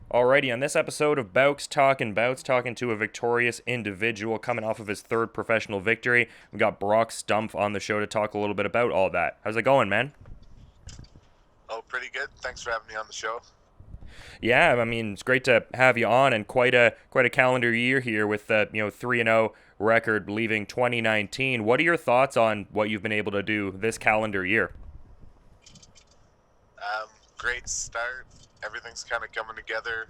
Alrighty, on this episode of Bouts Talking Bouts, talking to a victorious individual coming off of his third professional victory. We got Brock Stumpf on the show to talk a little bit about all that. How's it going, man? Oh, pretty good. Thanks for having me on the show. Yeah, I mean it's great to have you on, and quite a calendar year here with the 3-0 record leaving 2019. What are your thoughts on what you've been able to do this calendar year? Great start. Everything's kind of coming together.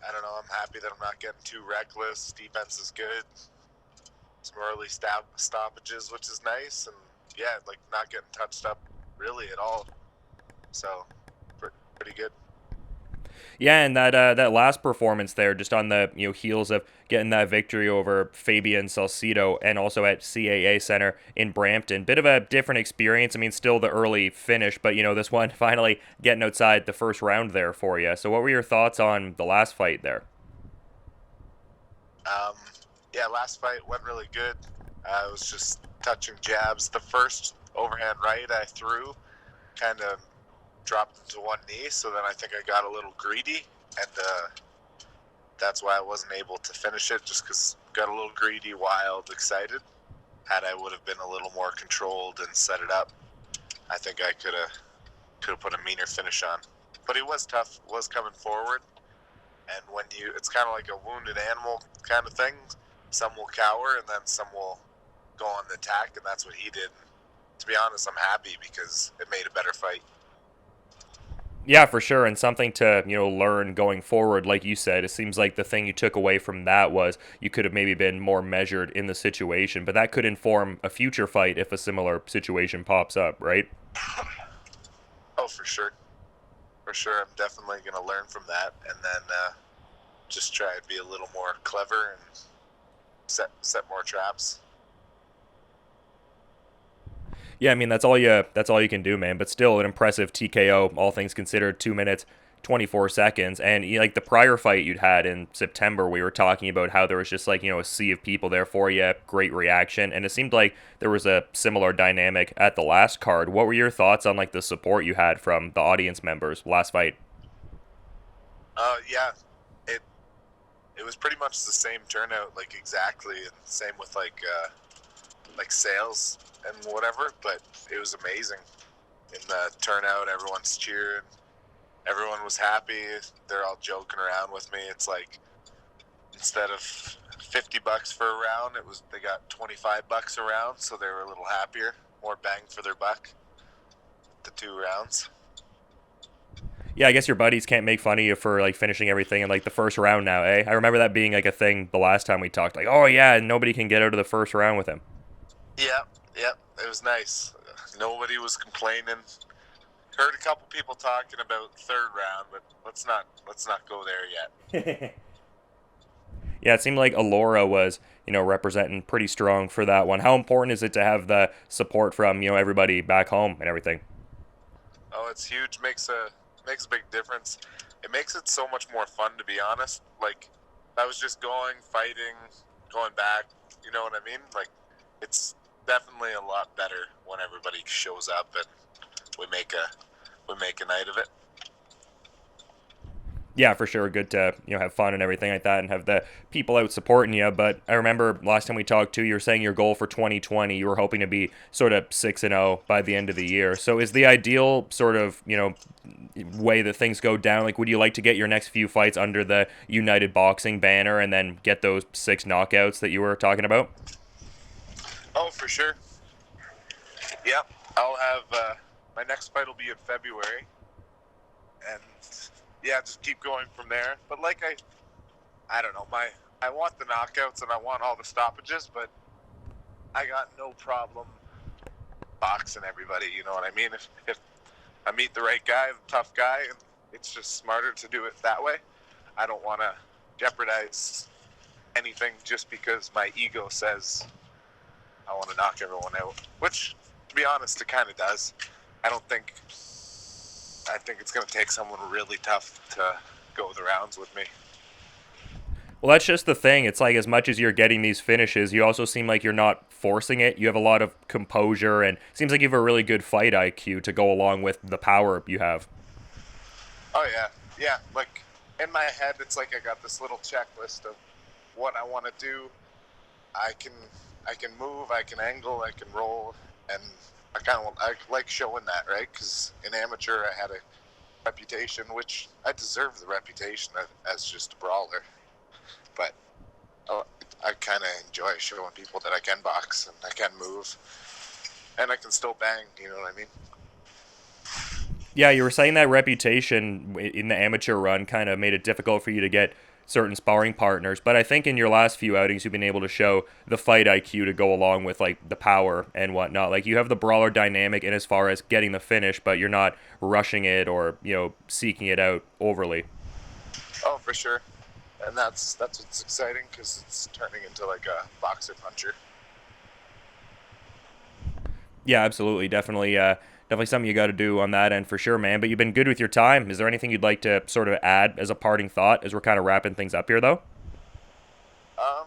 I don't know. I'm happy that I'm not getting too reckless. Defense is good. Some early stoppages, which is nice, and yeah, like not getting touched up really at all. So pretty good. Yeah, and that last performance there, just on the heels of getting that victory over Fabian Salcido, and also at CAA Center in Brampton. Bit of a different experience. I mean, still the early finish, but this one finally getting outside the first round there for you. So, what were your thoughts on the last fight there? Um, yeah, last fight went really good. I was just touching jabs. The first overhand right I threw kind of dropped into one knee, so then I think I got a little greedy, and that's why I wasn't able to finish it, just because got a little greedy, wild, excited. Had I would have been a little more controlled and set it up, I think I could have put a meaner finish on. But he was tough, was coming forward, and it's kind of like a wounded animal kind of thing. Some will cower, and then some will go on the attack, and that's what he did. To be honest, I'm happy because it made a better fight. Yeah, for sure, and something to learn going forward. Like you said, it seems like the thing you took away from that was you could have maybe been more measured in the situation, but that could inform a future fight if a similar situation pops up, right? Oh, for sure. For sure. I'm definitely going to learn from that, and then just try to be a little more clever and set more traps. Yeah, I mean that's all you can do, man. But still, an impressive TKO, all things considered. 2 minutes, 24 seconds, and like the prior fight you'd had in September, we were talking about how there was just like a sea of people there for you, great reaction, and it seemed like there was a similar dynamic at the last card. What were your thoughts on like the support you had from the audience members last fight? Yeah, it it was pretty much the same turnout, like exactly, and same with like sales and whatever. But it was amazing in the turnout. Everyone's cheering. Everyone was happy. They're all joking around with me. It's like instead of $50 for a round, they got $25 a round, so they were a little happier, more bang for their buck. The 2 rounds. Yeah, I guess your buddies can't make fun of you for like finishing everything in like the first round now, eh? I remember that being like a thing the last time we talked. Like, oh yeah, nobody can get out of the first round with him. Yeah, yeah, it was nice. Nobody was complaining. Heard a couple people talking about third round, but let's not go there yet. Yeah, it seemed like Alora was, representing pretty strong for that one. How important is it to have the support from, everybody back home and everything? Oh, it's huge. Makes a big difference. It makes it so much more fun, to be honest. Like, if I was just going, fighting, going back, you know what I mean? Like, it's definitely a lot better when everybody shows up and we make a night of it. Yeah, for sure. Good to have fun and everything like that, and have the people out supporting you. But I remember last time we talked too, you were saying your goal for 2020, you were hoping to be sort of 6-0 by the end of the year. So is the ideal sort of way that things go down? Like, would you like to get your next few fights under the United Boxing banner and then get those 6 knockouts that you were talking about? Oh, for sure. Yep. I'll have my next fight will be in February, and yeah, just keep going from there. But like I don't know, I want the knockouts and I want all the stoppages, but I got no problem boxing everybody. You know what I mean? If I meet the right guy, the tough guy, and it's just smarter to do it that way. I don't want to jeopardize anything just because my ego says I want to knock everyone out. Which, to be honest, it kind of does. I don't think. I think it's going to take someone really tough to go the rounds with me. Well, that's just the thing. It's like as much as you're getting these finishes, you also seem like you're not forcing it. You have a lot of composure, and it seems like you have a really good fight IQ to go along with the power you have. Oh yeah, yeah. Like in my head, it's like I got this little checklist of what I want to do. I can I can move, I can angle, I can roll, and I like showing that, right? Because in amateur, I had a reputation, which I deserve the reputation as just a brawler, but uh, I kind of enjoy showing people that I can box and I can move and I can still bang. You know what I mean? Yeah, you were saying that reputation in the amateur run kind of made it difficult for you to get certain sparring partners, but I think in your last few outings you've been able to show the fight IQ to go along with like the power and whatnot. Like you have the brawler dynamic in as far as getting the finish, but you're not rushing it or seeking it out overly. Oh, for sure. And that's what's exciting because it's turning into like a boxer puncher. Yeah, absolutely, definitely something you got to do on that end for sure, man. But you've been good with your time. Is there anything you'd like to sort of add as a parting thought as we're kind of wrapping things up here, though? Um,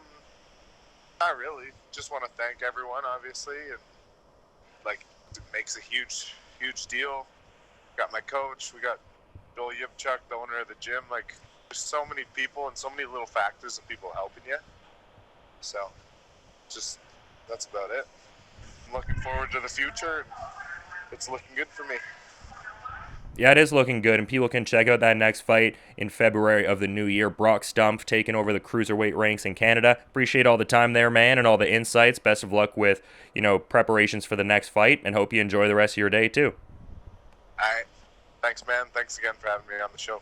Not really. Just want to thank everyone, obviously, and like it makes a huge deal. Got my coach. We got Bill Yipchuk, the owner of the gym. Like, there's so many people and so many little factors of people helping you. So, just that's about it. I'm looking forward to the future. It's looking good for me. Yeah, it is looking good, and people can check out that next fight in February of the new year. Brock Stumpf taking over the cruiserweight ranks in Canada. Appreciate all the time there, man, and all the insights. Best of luck with, preparations for the next fight, and hope you enjoy the rest of your day, too. All right. Thanks, man. Thanks again for having me on the show.